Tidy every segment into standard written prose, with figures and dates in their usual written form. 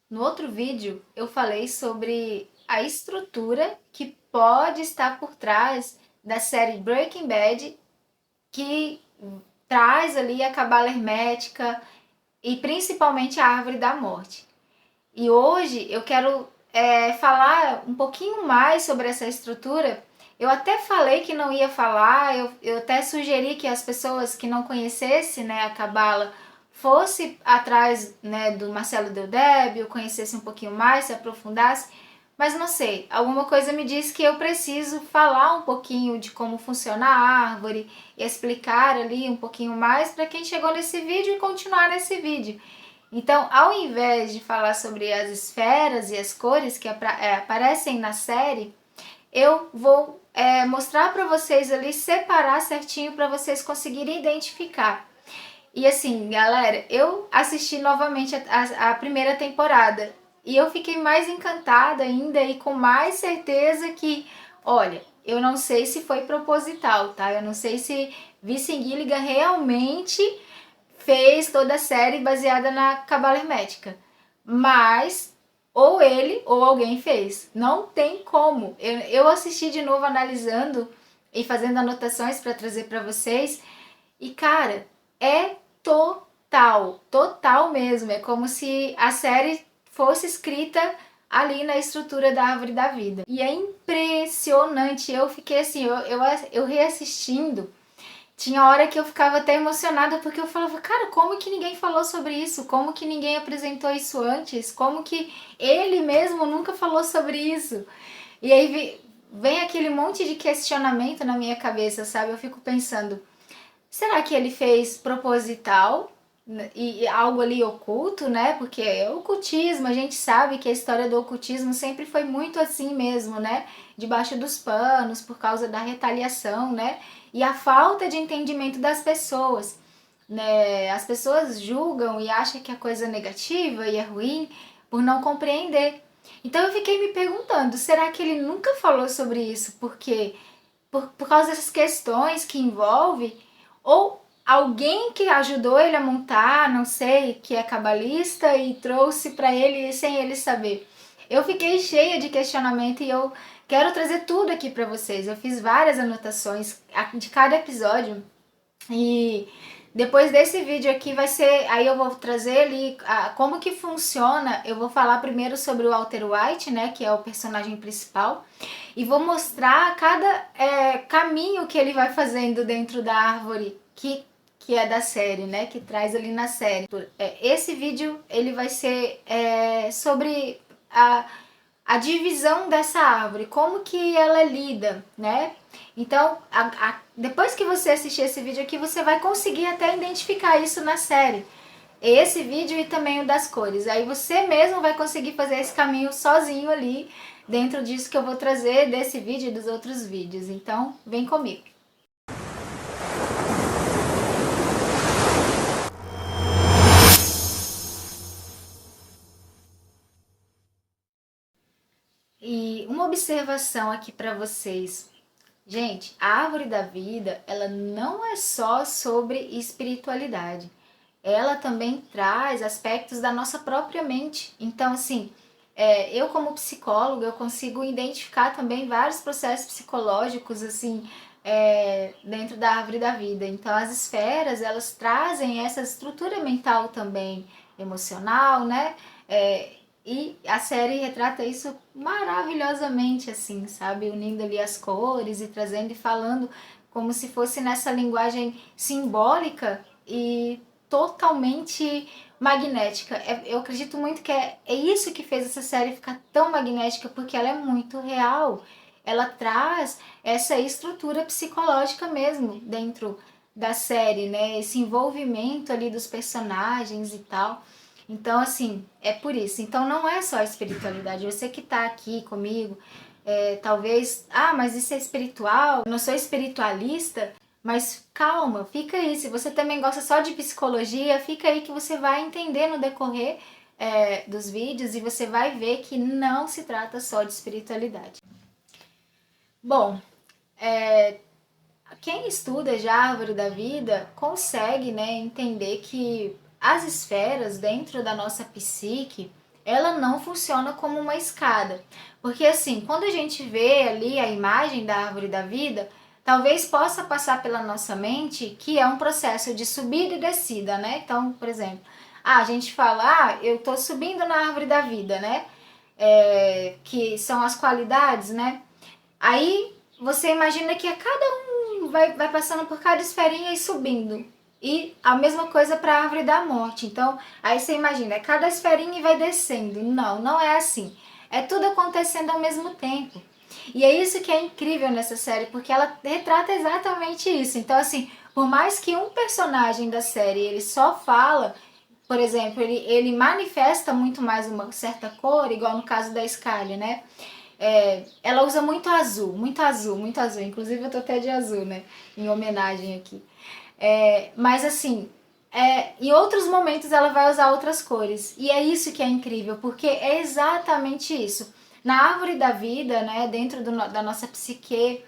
No outro vídeo, eu falei sobre a estrutura que pode estar por trás da série Breaking Bad, que traz ali a cabala hermética e principalmente a árvore da morte. E hoje eu quero falar um pouquinho mais sobre essa estrutura. Eu até falei que não ia falar, eu até sugeri que as pessoas que não conhecessem, né, a cabala fosse atrás, né, do Marcelo Deldébio, conhecesse um pouquinho mais, se aprofundasse, mas não sei, alguma coisa me diz que eu preciso falar um pouquinho de como funciona a árvore e explicar ali um pouquinho mais para quem chegou nesse vídeo e continuar nesse vídeo. Então, ao invés de falar sobre as esferas e as cores que aparecem na série, eu vou mostrar para vocês ali, separar certinho para vocês conseguirem identificar. E assim, galera, eu assisti novamente a primeira temporada e eu fiquei mais encantada ainda e com mais certeza que, olha, eu não sei se foi proposital, tá? Eu não sei se Vince Gilligan realmente fez toda a série baseada na cabala hermética, mas ou ele ou alguém fez. Não tem como. Eu assisti de novo analisando e fazendo anotações para trazer para vocês e, cara, é total mesmo. É como se a série fosse escrita ali na estrutura da árvore da vida. E é impressionante. Eu fiquei assim, eu reassistindo. Tinha hora que eu ficava até emocionada porque eu falava, cara, como que ninguém falou sobre isso? Como que ninguém apresentou isso antes? Como que ele mesmo nunca falou sobre isso? E aí vem aquele monte de questionamento na minha cabeça, sabe? Eu fico pensando, será que ele fez proposital e algo ali oculto, né? Porque é ocultismo, a gente sabe que a história do ocultismo sempre foi muito assim mesmo, né? Debaixo dos panos, por causa da retaliação, né? E a falta de entendimento das pessoas, né? As pessoas julgam e acham que a coisa é negativa e é ruim por não compreender. Então eu fiquei me perguntando, será que ele nunca falou sobre isso? Porque por causa dessas questões que envolve, ou alguém que ajudou ele a montar, não sei, que é cabalista e trouxe para ele sem ele saber. Eu fiquei cheia de questionamento e eu quero trazer tudo aqui para vocês. Eu fiz várias anotações de cada episódio e depois desse vídeo aqui vai ser, aí eu vou trazer ali como que funciona. Eu vou falar primeiro sobre o Walter White, né, que é o personagem principal, e vou mostrar cada caminho que ele vai fazendo dentro da árvore que é da série, né, que traz ali na série. Esse vídeo ele vai ser sobre a divisão dessa árvore, como que ela é lida, né? Então, depois que você assistir esse vídeo aqui, você vai conseguir até identificar isso na série. Esse vídeo e também o das cores. Aí você mesmo vai conseguir fazer esse caminho sozinho ali, dentro disso que eu vou trazer, desse vídeo e dos outros vídeos. Então, vem comigo. E uma observação aqui para vocês. Gente, a árvore da vida, ela não é só sobre espiritualidade. Ela também traz aspectos da nossa própria mente. Então, assim, eu como psicóloga, eu consigo identificar também vários processos psicológicos, assim, dentro da árvore da vida. Então, as esferas, elas trazem essa estrutura mental também, emocional, né? E a série retrata isso maravilhosamente, assim, sabe? Unindo ali as cores e trazendo e falando como se fosse nessa linguagem simbólica e totalmente magnética. Eu acredito muito que é isso que fez essa série ficar tão magnética, porque ela é muito real. Ela traz essa estrutura psicológica mesmo dentro da série, né? Esse envolvimento ali dos personagens e tal. Então, assim, é por isso. Então, não é só a espiritualidade. Você que tá aqui comigo, talvez, mas isso é espiritual, eu não sou espiritualista, mas calma, fica aí. Se você também gosta só de psicologia, fica aí que você vai entender no decorrer dos vídeos e você vai ver que não se trata só de espiritualidade. Bom, quem estuda já a árvore da vida consegue, né, entender que as esferas dentro da nossa psique, ela não funciona como uma escada. Porque assim, quando a gente vê ali a imagem da árvore da vida, talvez possa passar pela nossa mente que é um processo de subida e descida, né? Então, por exemplo, a gente fala, eu tô subindo na árvore da vida, né? Que são as qualidades, né? Aí você imagina que a cada um vai passando por cada esferinha e subindo. E a mesma coisa para a árvore da morte. Então, aí você imagina, cada esferinha vai descendo. Não, não é assim. É tudo acontecendo ao mesmo tempo. E é isso que é incrível nessa série, porque ela retrata exatamente isso. Então, assim, por mais que um personagem da série ele só fala, por exemplo, ele manifesta muito mais uma certa cor, igual no caso da Skyler, né? Ela usa muito azul, muito azul, muito azul. Inclusive eu tô até de azul, né? Em homenagem aqui. Mas assim, em outros momentos ela vai usar outras cores. E é isso que é incrível, porque é exatamente isso. Na árvore da vida, né, dentro da nossa psique,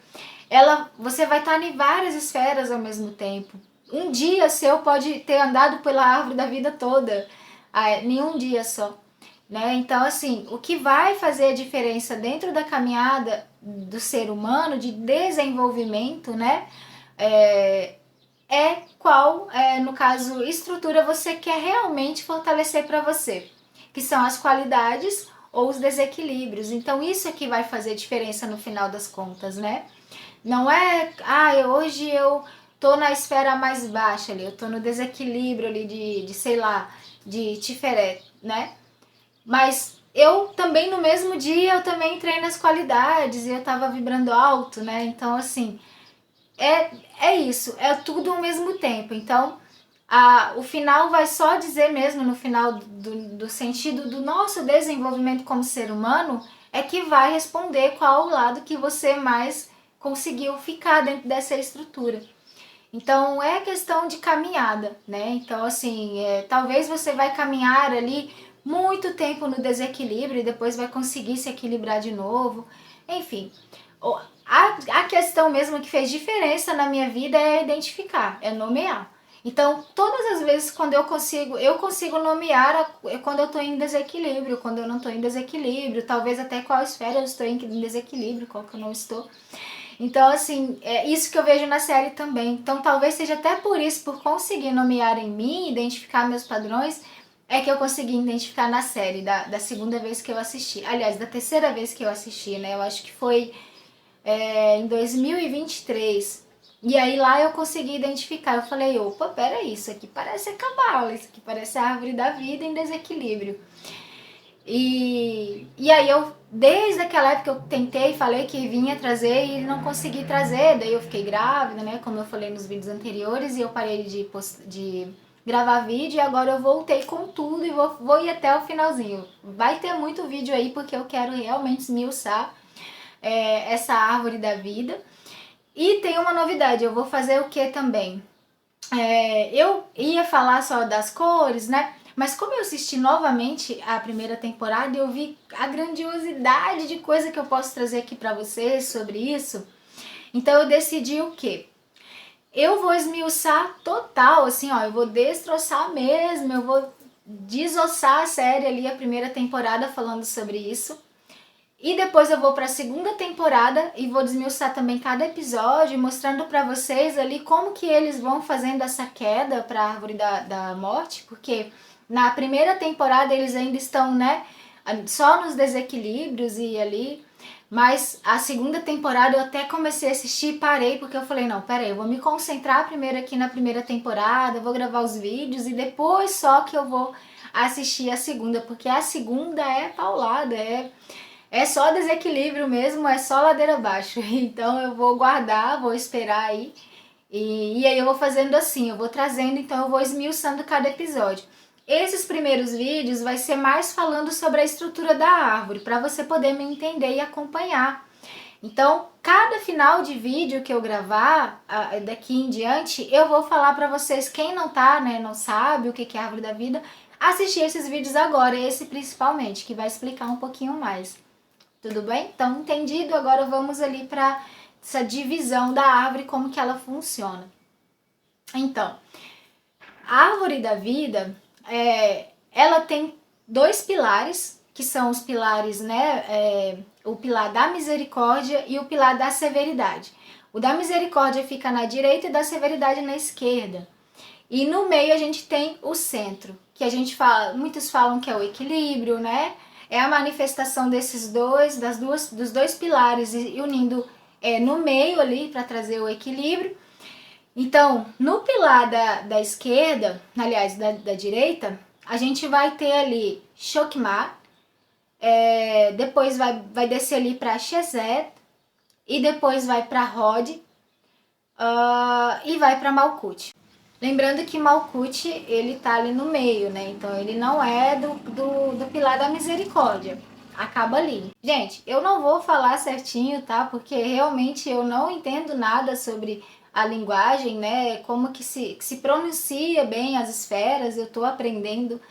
você vai estar em várias esferas ao mesmo tempo. Um dia seu pode ter andado pela árvore da vida toda, em um dia só. Né? Então, assim, o que vai fazer a diferença dentro da caminhada do ser humano, de desenvolvimento, né? Qual, no caso, estrutura você quer realmente fortalecer para você, que são as qualidades ou os desequilíbrios. Então, isso é que vai fazer diferença no final das contas, né? Não é, hoje eu tô na esfera mais baixa ali, eu tô no desequilíbrio ali de sei lá, de Tiferet, né? Mas eu também, no mesmo dia, eu também entrei nas qualidades e eu tava vibrando alto, né? Então, assim, é isso, é tudo ao mesmo tempo. Então, o final vai só dizer mesmo, no final do sentido do nosso desenvolvimento como ser humano, é que vai responder qual o lado que você mais conseguiu ficar dentro dessa estrutura. Então, é questão de caminhada, né? Então, assim, talvez você vai caminhar ali muito tempo no desequilíbrio e depois vai conseguir se equilibrar de novo. Enfim, a questão mesmo que fez diferença na minha vida é identificar, é nomear. Então, todas as vezes quando eu consigo nomear quando eu estou em desequilíbrio, quando eu não estou em desequilíbrio, talvez até qual esfera eu estou em desequilíbrio, qual que eu não estou. Então, assim, é isso que eu vejo na série também. Então, talvez seja até por isso, por conseguir nomear em mim, identificar meus padrões, é que eu consegui identificar na série, da segunda vez que eu assisti. Aliás, da terceira vez que eu assisti, né? Eu acho que foi em 2023. E aí lá eu consegui identificar. Eu falei, opa, peraí, isso aqui parece a cabala, isso aqui parece a árvore da vida em desequilíbrio. E aí eu, desde aquela época eu tentei, falei que vinha trazer e não consegui trazer, daí eu fiquei grávida, né, como eu falei nos vídeos anteriores, e eu parei de gravar vídeo e agora eu voltei com tudo e vou ir até o finalzinho. Vai ter muito vídeo aí porque eu quero realmente esmiuçar essa árvore da vida. E tem uma novidade, eu vou fazer o que também? Eu ia falar só das cores, né? Mas como eu assisti novamente a primeira temporada, eu vi a grandiosidade de coisa que eu posso trazer aqui pra vocês sobre isso. Então eu decidi o quê? Eu vou esmiuçar total, assim, ó, eu vou destroçar mesmo, eu vou desossar a série ali, a primeira temporada falando sobre isso. E depois eu vou para a segunda temporada e vou desmiuçar também cada episódio, mostrando para vocês ali como que eles vão fazendo essa queda para a árvore da morte, porque na primeira temporada eles ainda estão, né, só nos desequilíbrios e ali, mas a segunda temporada eu até comecei a assistir e parei, porque eu falei, não, peraí, eu vou me concentrar primeiro aqui na primeira temporada, vou gravar os vídeos e depois só que eu vou assistir a segunda, porque a segunda é paulada, é só desequilíbrio mesmo, é só ladeira abaixo. Então eu vou guardar, vou esperar aí. E aí eu vou fazendo assim, eu vou trazendo, então eu vou esmiuçando cada episódio. Esses primeiros vídeos vai ser mais falando sobre a estrutura da árvore, para você poder me entender e acompanhar. Então, cada final de vídeo que eu gravar, daqui em diante, eu vou falar para vocês, quem não tá, né, não sabe o que é a árvore da vida, assistir esses vídeos agora, esse principalmente, que vai explicar um pouquinho mais. Tudo bem? Então, entendido? Agora vamos ali para essa divisão da árvore, como que ela funciona. Então, a árvore da vida, ela tem dois pilares, que são os pilares, né, o pilar da misericórdia e o pilar da severidade. O da misericórdia fica na direita e da severidade na esquerda. E no meio a gente tem o centro, que a gente fala, muitos falam que é o equilíbrio, né? É a manifestação desses dois, dos dois pilares e unindo no meio ali para trazer o equilíbrio. Então, no pilar da esquerda, aliás, da direita, a gente vai ter ali Shokmah, depois vai descer ali para Shezet, e depois vai para Hod, e vai para Malkut. Lembrando que Malkut, ele tá ali no meio, né? Então ele não é do pilar da misericórdia. Acaba ali. Gente, eu não vou falar certinho, tá? Porque realmente eu não entendo nada sobre a linguagem, né? Como que se pronuncia bem as esferas, eu tô aprendendo.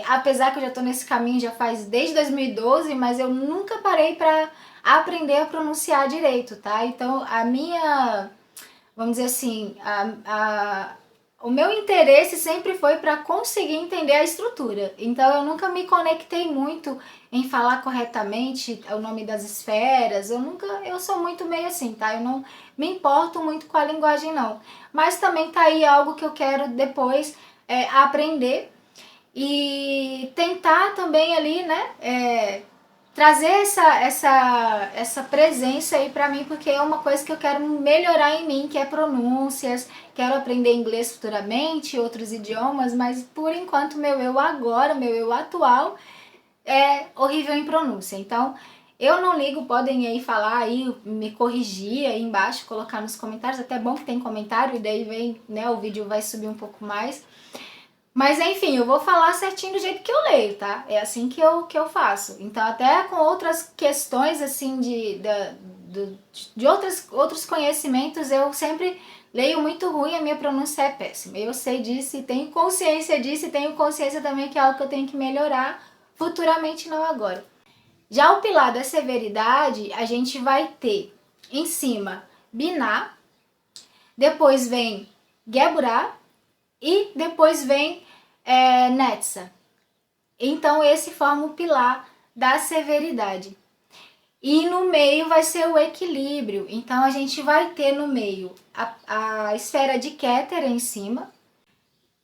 Apesar que eu já tô nesse caminho já faz desde 2012, mas eu nunca parei para aprender a pronunciar direito, tá? Então a minha, vamos dizer assim, o meu interesse sempre foi para conseguir entender a estrutura. Então eu nunca me conectei muito em falar corretamente o nome das esferas. Eu sou muito meio assim, tá? Eu não me importo muito com a linguagem não. Mas também tá aí algo que eu quero depois aprender e tentar também ali, né, trazer essa presença aí pra mim, porque é uma coisa que eu quero melhorar em mim, que é pronúncias, quero aprender inglês futuramente, outros idiomas, mas por enquanto meu eu agora, meu eu atual é horrível em pronúncia. Então, eu não ligo, podem aí falar aí, me corrigir aí embaixo, colocar nos comentários, até bom que tem comentário, e daí vem, né, o vídeo vai subir um pouco mais. Mas enfim, eu vou falar certinho do jeito que eu leio, tá? É assim que eu faço. Então, até com outras questões, assim, de outros conhecimentos, eu sempre leio muito ruim, a minha pronúncia é péssima. Eu sei disso e tenho consciência disso e tenho consciência também que é algo que eu tenho que melhorar futuramente, não agora. Já o pilar da severidade, a gente vai ter em cima Biná, depois vem Geburah e depois vem Netza. Então esse forma o pilar da severidade. E no meio vai ser o equilíbrio. Então a gente vai ter no meio a esfera de Keter em cima.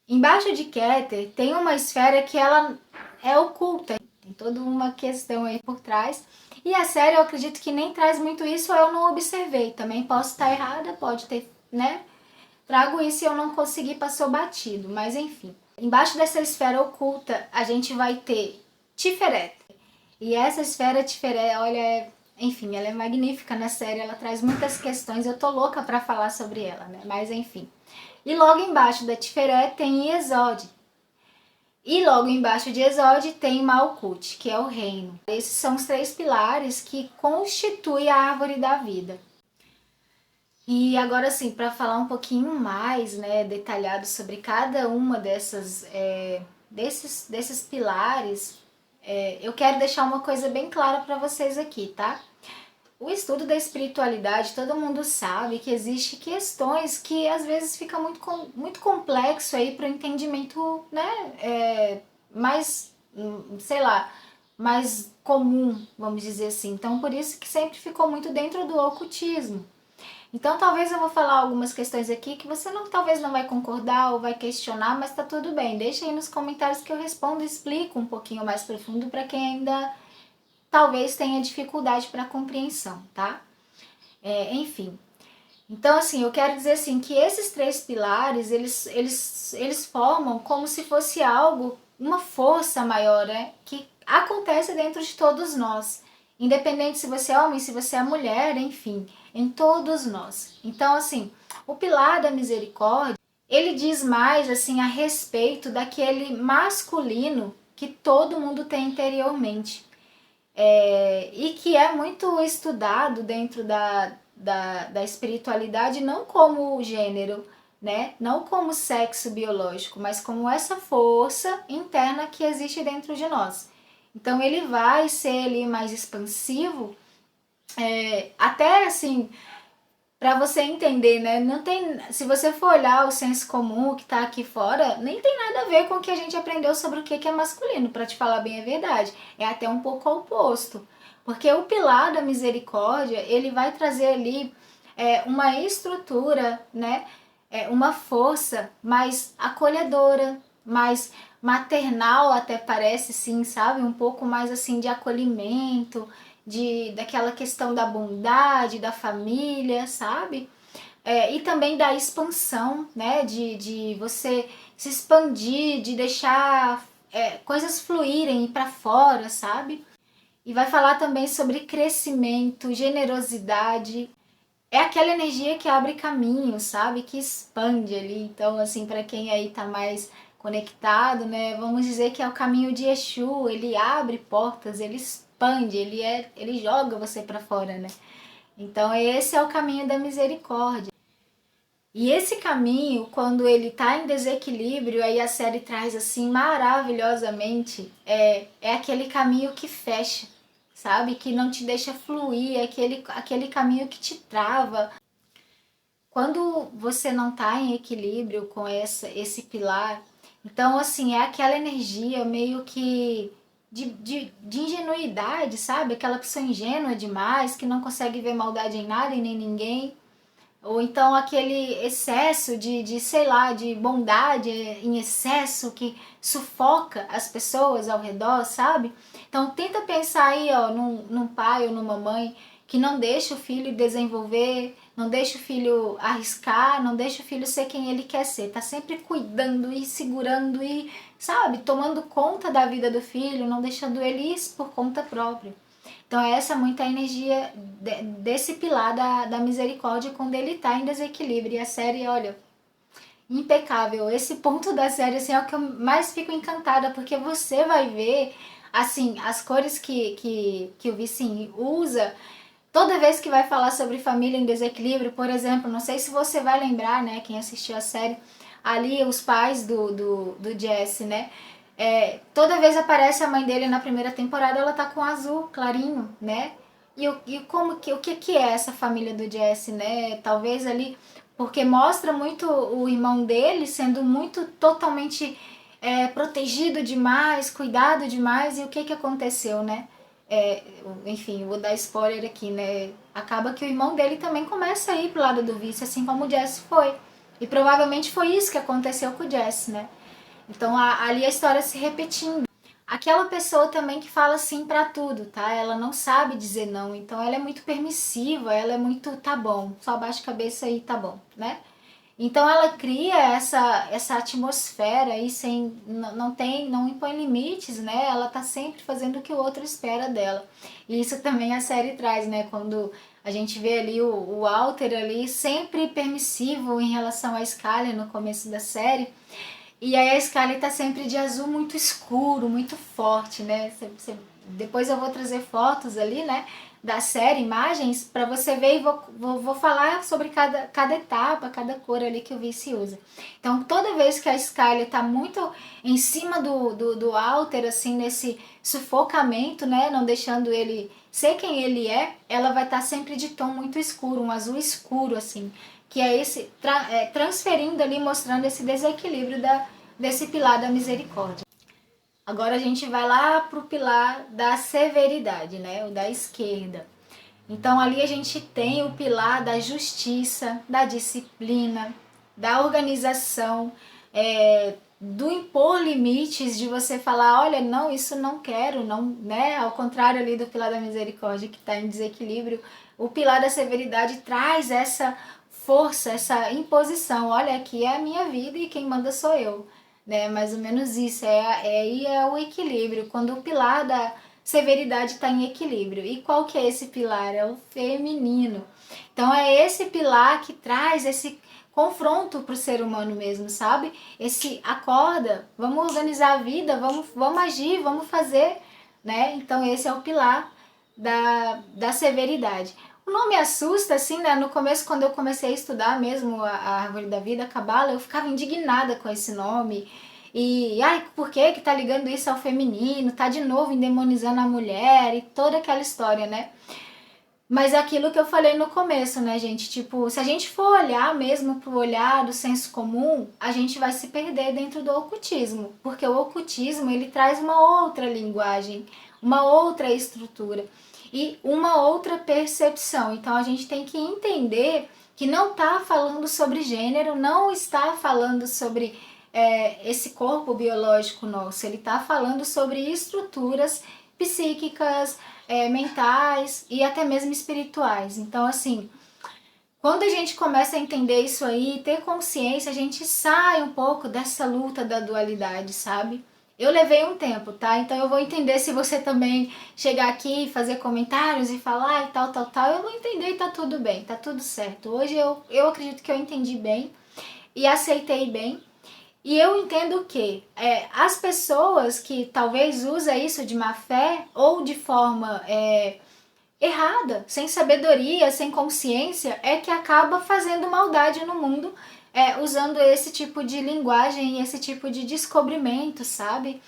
Embaixo de Keter tem uma esfera que ela é oculta. Tem toda uma questão aí por trás. E a série eu acredito que nem traz muito isso, ou eu não observei. Também posso estar errada, pode ter, né? Trago isso e eu não consegui, passou batido, mas enfim. Embaixo dessa esfera oculta, a gente vai ter Tiferet. E essa esfera Tiferet, olha, enfim, ela é magnífica na série, ela traz muitas questões, eu tô louca pra falar sobre ela, né? Mas enfim. E logo embaixo da Tiferet tem Yesod. E logo embaixo de Yesod tem Malkut, que é o reino. Esses são os três pilares que constituem a árvore da vida. E agora sim, para falar um pouquinho mais, né, detalhado sobre cada uma desses pilares, eu quero deixar uma coisa bem clara para vocês aqui, tá? O estudo da espiritualidade, todo mundo sabe que existe questões que às vezes fica muito complexo aí para o entendimento, né, mais, sei lá, mais comum, vamos dizer assim. Então, por isso que sempre ficou muito dentro do ocultismo. Então talvez eu vou falar algumas questões aqui que você talvez não vai concordar ou vai questionar, mas tá tudo bem. Deixa aí nos comentários que eu respondo e explico um pouquinho mais profundo para quem ainda talvez tenha dificuldade para compreensão, tá? Enfim. Então assim, eu quero dizer assim que esses três pilares, eles formam como se fosse algo, uma força maior, né? Que acontece dentro de todos nós. Independente se você é homem, se você é mulher, enfim, em todos nós. Então, assim, o pilar da misericórdia, ele diz mais, assim, a respeito daquele masculino que todo mundo tem interiormente. E que é muito estudado dentro da espiritualidade, não como gênero, né? Não como sexo biológico, mas como essa força interna que existe dentro de nós. Então ele vai ser ali mais expansivo, até assim, Pra você entender, né? Não tem, se você for olhar o senso comum que tá aqui fora, nem tem nada a ver com o que a gente aprendeu sobre o que é masculino, pra te falar bem a verdade. É até um pouco oposto. Porque o pilar da misericórdia, ele vai trazer ali uma estrutura, né? Uma força mais acolhedora, mais maternal até parece, sim, sabe? Um pouco mais assim de acolhimento, daquela questão da bondade, da família, sabe? E também da expansão, né? De você se expandir, de deixar coisas fluírem para fora, sabe? E vai falar também sobre crescimento, generosidade. É aquela energia que abre caminho, sabe? Que expande ali. Então, assim, para quem aí tá mais conectado, né? Vamos dizer que é o caminho de Exu. Ele abre portas, ele expande, ele joga você para fora, né? Então, esse é o caminho da misericórdia. E esse caminho, quando ele tá em desequilíbrio, aí a série traz assim maravilhosamente, é aquele caminho que fecha, sabe? Que não te deixa fluir, é aquele caminho que te trava. Quando você não tá em equilíbrio com esse pilar, então assim, é aquela energia meio que de ingenuidade, sabe? Aquela pessoa ingênua demais, que não consegue ver maldade em nada e nem ninguém. Ou então aquele excesso sei lá, de bondade em excesso que sufoca as pessoas ao redor, sabe? Então tenta pensar aí, ó, num pai ou numa mãe que não deixa o filho desenvolver, não deixa o filho arriscar, não deixa o filho ser quem ele quer ser. Tá sempre cuidando e segurando e, sabe, tomando conta da vida do filho, não deixando ele ir por conta própria. Então essa é muita energia desse pilar da misericórdia quando ele tá em desequilíbrio. E a série, olha, impecável. Esse ponto da série assim, é o que eu mais fico encantada, porque você vai ver assim as cores que o Vicin usa toda vez que vai falar sobre família em desequilíbrio. Por exemplo, não sei se você vai lembrar, né, quem assistiu a série, ali os pais do Jesse, né? Toda vez aparece a mãe dele na primeira temporada, ela tá com azul clarinho, né? O que é essa família do Jesse, né? Talvez ali, porque mostra muito o irmão dele sendo muito totalmente protegido demais, cuidado demais, e o que aconteceu, né? Enfim, vou dar spoiler aqui, né? Acaba que o irmão dele também começa a ir pro lado do vício, assim como o Jesse foi. E provavelmente foi isso que aconteceu com o Jesse, né? Então ali a história se repetindo. Aquela pessoa também que fala sim pra tudo, tá? Ela não sabe dizer não, então ela é muito permissiva, ela é muito tá bom, só baixa a cabeça e tá bom, né? Então ela cria essa atmosfera e não impõe limites, né? Ela tá sempre fazendo o que o outro espera dela. E isso também a série traz, né? Quando a gente vê ali o Walter ali sempre permissivo em relação à Skyler no começo da série. E aí a Skyler tá sempre de azul muito escuro, muito forte, né? Depois eu vou trazer fotos ali, né? Da série, imagens, para você ver e vou falar sobre cada etapa, cada cor ali que o Vice usa. Então, toda vez que a Skyler tá muito em cima do Walter, assim, nesse sufocamento, né? Não deixando ele ser quem ele é, ela vai estar sempre de tom muito escuro, um azul escuro, assim. Que é esse, transferindo ali, mostrando esse desequilíbrio desse pilar da misericórdia. Agora a gente vai lá para o pilar da severidade, né? O da esquerda. Então ali a gente tem o pilar da justiça, da disciplina, da organização, do impor limites, de você falar, olha, não, isso não quero, não, né? Ao contrário ali do pilar da misericórdia que está em desequilíbrio, o pilar da severidade traz essa força, essa imposição. Olha, aqui é a minha vida e quem manda sou eu, né? Mais ou menos isso. Aí é o equilíbrio. Quando o pilar da severidade está em equilíbrio. E qual que é esse pilar? É o feminino. Então é esse pilar que traz esse confronto para o ser humano mesmo, sabe? Esse acorda, vamos organizar a vida, vamos agir, vamos fazer, né? Então esse é o pilar da severidade. O nome assusta, assim, né? No começo, quando eu comecei a estudar mesmo a árvore da vida, a Cabala, eu ficava indignada com esse nome. E, ai, por que tá ligando isso ao feminino? Tá de novo endemonizando a mulher e toda aquela história, né? Mas é aquilo que eu falei no começo, né, gente? Tipo, se a gente for olhar mesmo pro olhar do senso comum, a gente vai se perder dentro do ocultismo, porque o ocultismo, ele traz uma outra linguagem, uma outra estrutura e uma outra percepção. Então a gente tem que entender que não está falando sobre gênero, não está falando sobre esse corpo biológico nosso, ele está falando sobre estruturas psíquicas, mentais e até mesmo espirituais. Então, assim, quando a gente começa a entender isso aí, ter consciência, a gente sai um pouco dessa luta da dualidade, sabe? Eu levei um tempo, tá? Então eu vou entender se você também chegar aqui, fazer comentários e falar e tal, tal, tal. Eu vou entender e tá tudo bem, tá tudo certo. Hoje eu acredito que eu entendi bem e aceitei bem. E eu entendo que as pessoas que talvez usem isso de má fé ou de forma errada, sem sabedoria, sem consciência, é que acaba fazendo maldade no mundo, usando esse tipo de linguagem e esse tipo de descobrimento, sabe?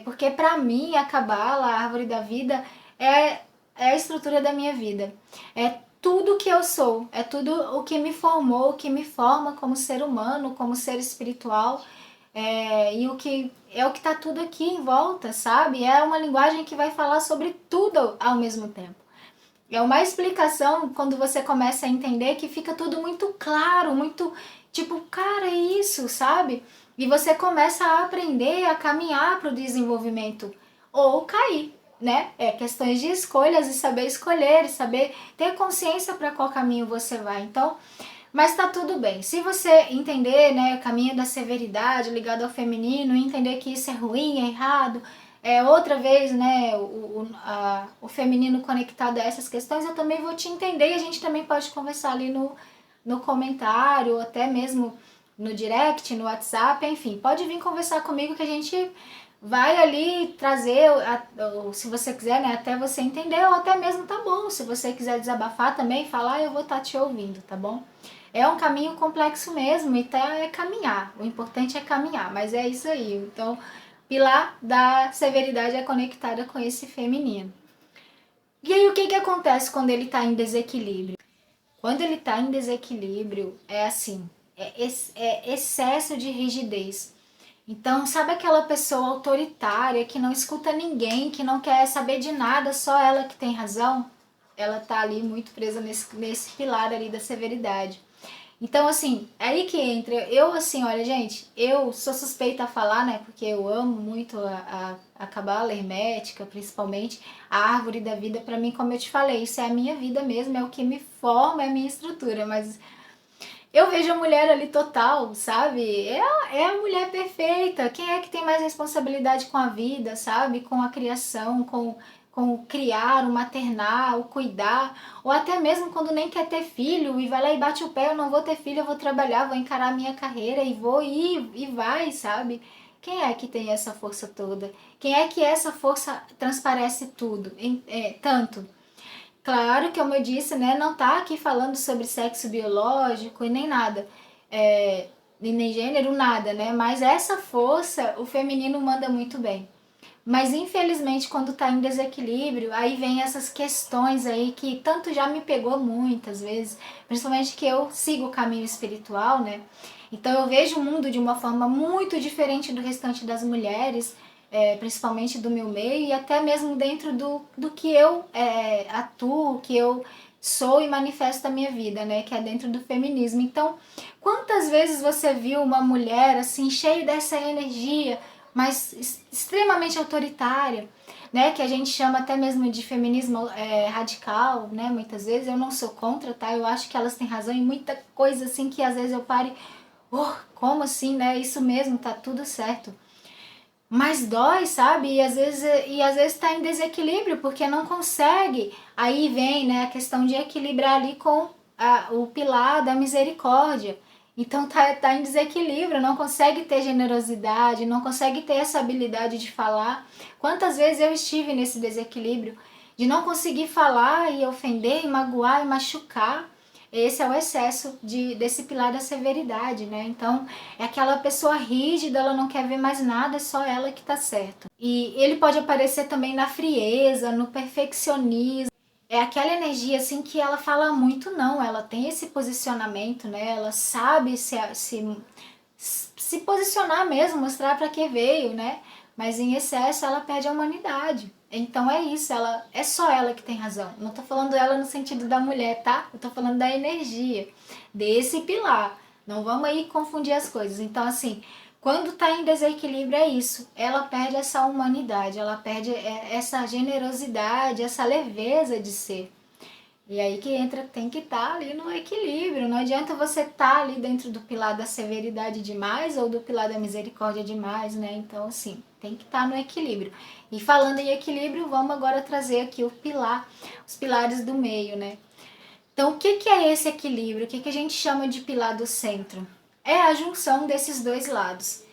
Porque para mim a Cabala, a árvore da vida, é a estrutura da minha vida. É tudo que eu sou, é tudo o que me formou, o que me forma como ser humano, como ser espiritual, e o que é o que está tudo aqui em volta, sabe? É uma linguagem que vai falar sobre tudo ao mesmo tempo. É uma explicação quando você começa a entender que fica tudo muito claro, muito tipo, cara, é isso, sabe? E você começa a aprender a caminhar para o desenvolvimento ou cair, né? É questões de escolhas e saber escolher, saber ter consciência para qual caminho você vai. Então, mas tá tudo bem. Se você entender, né, o caminho da severidade ligado ao feminino, entender que isso é ruim, é errado, outra vez, né, o feminino conectado a essas questões, eu também vou te entender e a gente também pode conversar ali no comentário, ou até mesmo no direct, no WhatsApp, enfim, pode vir conversar comigo que a gente vai ali trazer, se você quiser, né, até você entender, ou até mesmo tá bom, se você quiser desabafar também, falar, eu vou estar te ouvindo, tá bom? É um caminho complexo mesmo, então é caminhar. O importante é caminhar, mas é isso aí. Então, pilar da severidade é conectada com esse feminino. E aí, o que acontece quando ele está em desequilíbrio? Quando ele está em desequilíbrio, é assim, é excesso de rigidez. Então, sabe aquela pessoa autoritária que não escuta ninguém, que não quer saber de nada, só ela que tem razão? Ela tá ali muito presa nesse pilar ali da severidade. Então, assim, é aí que entra. Eu, assim, olha, gente, eu sou suspeita a falar, né? Porque eu amo muito a cabala hermética, principalmente a árvore da vida. Pra mim, como eu te falei, isso é a minha vida mesmo, é o que me forma, é a minha estrutura. Mas eu vejo a mulher ali total, sabe? É a mulher perfeita. Quem é que tem mais responsabilidade com a vida, sabe? Com a criação, com o criar, o maternar, o cuidar, ou até mesmo quando nem quer ter filho e vai lá e bate o pé, eu não vou ter filho, eu vou trabalhar, vou encarar a minha carreira e vou ir e vai, sabe? Quem é que tem essa força toda? Quem é que essa força transparece tudo, tanto? Claro que, como eu disse, né, não tá aqui falando sobre sexo biológico e nem nada, e nem gênero, nada, né? Mas essa força o feminino manda muito bem. Mas infelizmente quando tá em desequilíbrio, aí vem essas questões aí que tanto já me pegou muitas vezes, principalmente que eu sigo o caminho espiritual, né? Então eu vejo o mundo de uma forma muito diferente do restante das mulheres, principalmente do meu meio e até mesmo dentro do que eu atuo, que eu sou e manifesto a minha vida, né? Que é dentro do feminismo. Então, quantas vezes você viu uma mulher assim, cheia dessa energia, mas extremamente autoritária, né? Que a gente chama até mesmo de feminismo radical, né? Muitas vezes eu não sou contra, tá? Eu acho que elas têm razão em muita coisa assim que às vezes eu paro e, como assim, né? Isso mesmo, tá tudo certo. Mas dói, sabe? E às vezes tá em desequilíbrio porque não consegue. Aí vem, né, a questão de equilibrar ali com o pilar da misericórdia. Então tá em desequilíbrio, não consegue ter generosidade, não consegue ter essa habilidade de falar. Quantas vezes eu estive nesse desequilíbrio de não conseguir falar e ofender, e magoar e machucar? Esse é o excesso desse pilar da severidade, né? Então, é aquela pessoa rígida, ela não quer ver mais nada, é só ela que tá certa. E ele pode aparecer também na frieza, no perfeccionismo. é aquela energia assim que ela fala muito não, ela tem esse posicionamento, né? Ela sabe se posicionar mesmo, mostrar para que veio, né? Mas em excesso ela perde a humanidade. Então é isso, ela é só ela que tem razão. Não tô falando ela no sentido da mulher, tá? Eu tô falando da energia desse pilar. Não vamos aí confundir as coisas. Então assim, quando tá em desequilíbrio é isso. Ela perde essa humanidade, ela perde essa generosidade, essa leveza de ser. E aí que entra, tem que estar ali no equilíbrio. Não adianta você estar ali dentro do pilar da severidade demais ou do pilar da misericórdia demais, né? Então, assim, tem que estar no equilíbrio. E falando em equilíbrio, vamos agora trazer aqui o pilar, os pilares do meio, né? Então, o que é esse equilíbrio? O que a gente chama de pilar do centro? É a junção desses dois lados.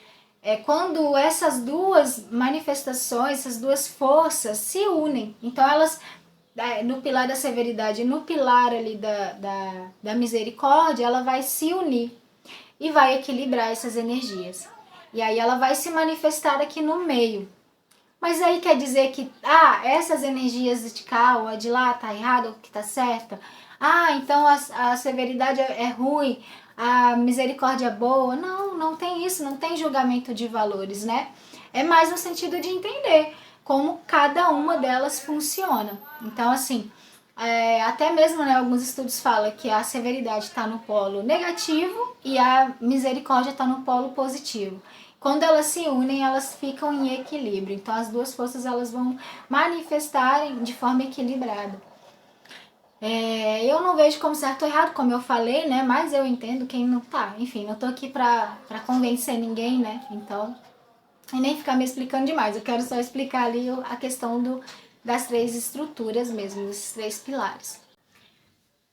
É quando essas duas manifestações, essas duas forças se unem. Então, elas no pilar da severidade, no pilar ali da misericórdia, ela vai se unir e vai equilibrar essas energias. E aí ela vai se manifestar aqui no meio. Mas aí quer dizer que, essas energias de cá ou a de lá tá errada ou que tá certa? Então a severidade é ruim, a misericórdia é boa? Não, não tem isso, não tem julgamento de valores, né? É mais no sentido de entender como cada uma delas funciona. Então, assim, até mesmo, né, alguns estudos falam que a severidade está no polo negativo e a misericórdia está no polo positivo. Quando elas se unem, elas ficam em equilíbrio. Então, as duas forças elas vão manifestarem de forma equilibrada. Eu não vejo como certo ou errado, como eu falei, né? Mas eu entendo quem não tá. Enfim, não tô aqui pra convencer ninguém, né? Então, e nem ficar me explicando demais. Eu quero só explicar ali a questão das três estruturas mesmo, desses três pilares.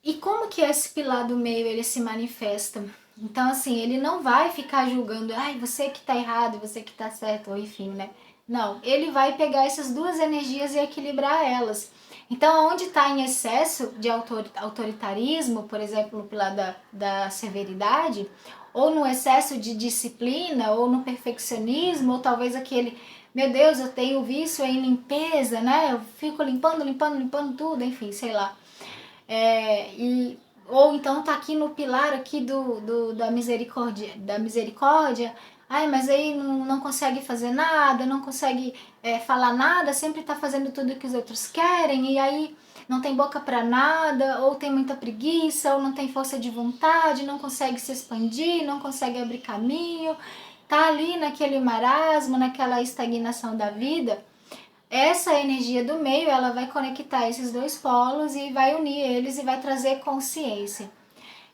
E como que esse pilar do meio ele se manifesta? Então, assim, ele não vai ficar julgando, você que tá errado, você que tá certo, ou enfim, né? Não, ele vai pegar essas duas energias e equilibrar elas. Então, onde está em excesso de autoritarismo, por exemplo, no pilar da severidade, ou no excesso de disciplina, ou no perfeccionismo, ou talvez aquele, meu Deus, eu tenho vício em limpeza, né? Eu fico limpando tudo, enfim, sei lá. Ou então tá aqui no pilar aqui da misericórdia, mas aí não consegue fazer nada, não consegue falar nada, sempre tá fazendo tudo que os outros querem, e aí não tem boca para nada, ou tem muita preguiça, ou não tem força de vontade, não consegue se expandir, não consegue abrir caminho, tá ali naquele marasmo, naquela estagnação da vida. Essa energia do meio, ela vai conectar esses dois polos e vai unir eles e vai trazer consciência.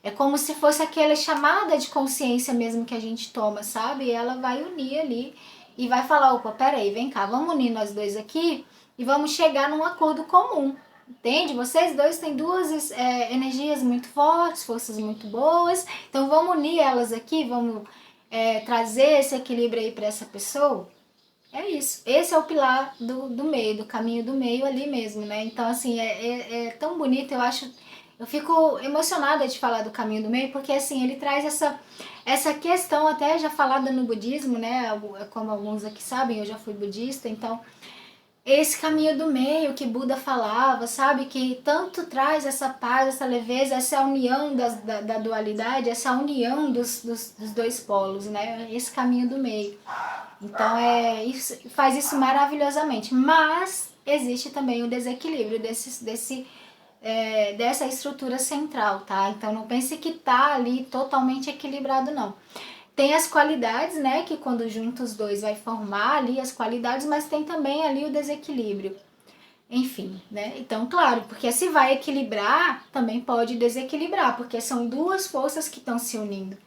É como se fosse aquela chamada de consciência mesmo que a gente toma, sabe? E ela vai unir ali e vai falar, opa, peraí, vem cá, vamos unir nós dois aqui e vamos chegar num acordo comum. Entende? Vocês dois têm duas energias muito fortes, forças muito boas, então vamos unir elas aqui, vamos trazer esse equilíbrio aí para essa pessoa. É isso. Esse é o pilar do meio, do caminho do meio ali mesmo, né? Então, assim, é tão bonito, eu acho. Eu fico emocionada de falar do caminho do meio, porque, assim, ele traz essa questão até já falada no budismo, né? Como alguns aqui sabem, eu já fui budista, então esse caminho do meio que Buda falava, sabe? Que tanto traz essa paz, essa leveza, essa união da dualidade, essa união dos dois polos, né? Esse caminho do meio. Então isso, faz isso maravilhosamente. Mas existe também o desequilíbrio dessa estrutura central, tá? Então não pense que tá ali totalmente equilibrado, não. Tem as qualidades, né, que quando juntos os dois vai formar ali as qualidades, mas tem também ali o desequilíbrio. Enfim, né? Então, claro, porque se vai equilibrar, também pode desequilibrar, porque são duas forças que estão se unindo.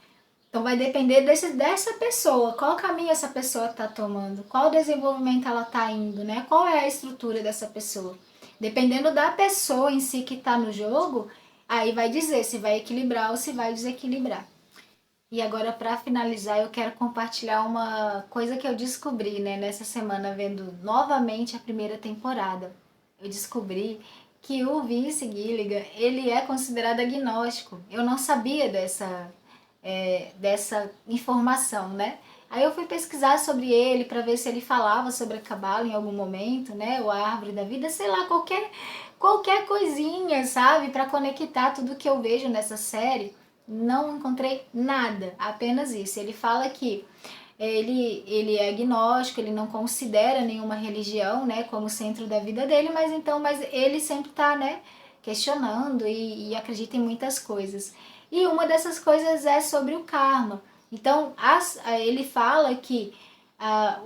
Então vai depender dessa pessoa, qual caminho essa pessoa está tomando, qual desenvolvimento ela está indo, né? Qual é a estrutura dessa pessoa. Dependendo da pessoa em si que está no jogo, aí vai dizer se vai equilibrar ou se vai desequilibrar. E agora, para finalizar, eu quero compartilhar uma coisa que eu descobri, né, nessa semana, vendo novamente a primeira temporada. Eu descobri que o Vince Gilligan, ele é considerado agnóstico. Eu não sabia dessa informação, né? Aí eu fui pesquisar sobre ele para ver se ele falava sobre a Cabala em algum momento, né? Ou a Árvore da Vida, sei lá, qualquer coisinha, sabe? Para conectar tudo que eu vejo nessa série. Não encontrei nada, apenas isso. Ele fala que ele é agnóstico, ele não considera nenhuma religião, né, como centro da vida dele, mas ele sempre está, né, questionando e acredita em muitas coisas. E uma dessas coisas é sobre o karma. Então, ele fala que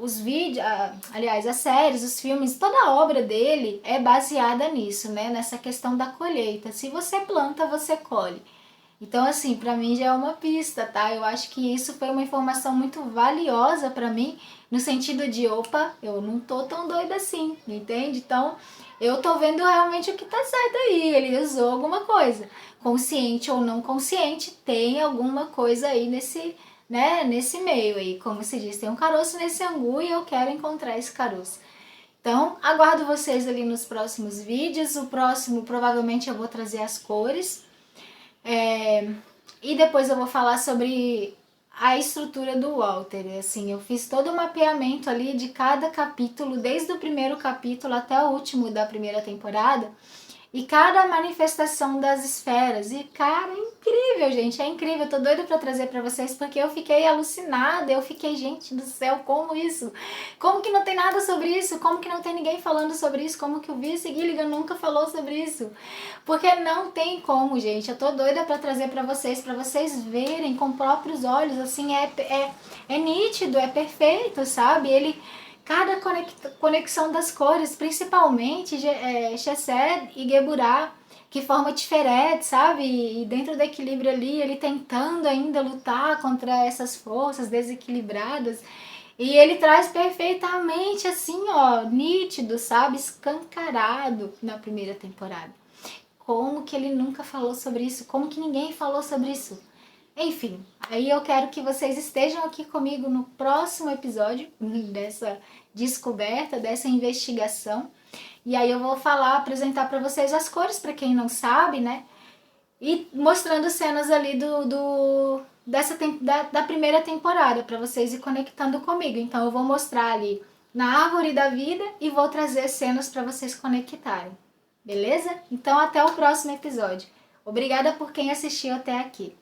os vídeos, aliás, as séries, os filmes, toda a obra dele é baseada nisso, né, nessa questão da colheita. Se você planta, você colhe. Então, assim, para mim já é uma pista, tá? Eu acho que isso foi uma informação muito valiosa para mim, no sentido de, opa, eu não tô tão doida assim, entende? Então, eu tô vendo realmente o que tá certo aí. Ele usou alguma coisa, consciente ou não consciente, tem alguma coisa aí nesse, né, nesse meio aí. Como se diz, tem um caroço nesse angu e eu quero encontrar esse caroço. Então, aguardo vocês ali nos próximos vídeos. O próximo, provavelmente, eu vou trazer as cores. E depois eu vou falar sobre a estrutura do Walter. Assim, eu fiz todo o mapeamento ali de cada capítulo, desde o primeiro capítulo até o último da primeira temporada, e cada manifestação das esferas. E, cara, é incrível, gente, é incrível. Eu tô doida pra trazer pra vocês, porque eu fiquei alucinada, eu fiquei, gente do céu, como isso? Como que não tem nada sobre isso? Como que não tem ninguém falando sobre isso? Como que o Vince Gilligan nunca falou sobre isso? Porque não tem como, gente. Eu tô doida pra trazer pra vocês verem com próprios olhos, assim, é nítido, é perfeito, sabe? Cada conexão das cores, principalmente Chesed e Geburah, que forma Tiferet, sabe? E dentro do equilíbrio ali, ele tentando ainda lutar contra essas forças desequilibradas. E ele traz perfeitamente assim, ó, nítido, sabe? Escancarado na primeira temporada. Como que ele nunca falou sobre isso? Como que ninguém falou sobre isso? Enfim, aí eu quero que vocês estejam aqui comigo no próximo episódio dessa descoberta, dessa investigação. E aí eu vou apresentar para vocês as cores, para quem não sabe, né? E mostrando cenas ali da primeira temporada, para vocês ir conectando comigo. Então eu vou mostrar ali na Árvore da Vida e vou trazer cenas para vocês conectarem. Beleza? Então até o próximo episódio. Obrigada por quem assistiu até aqui.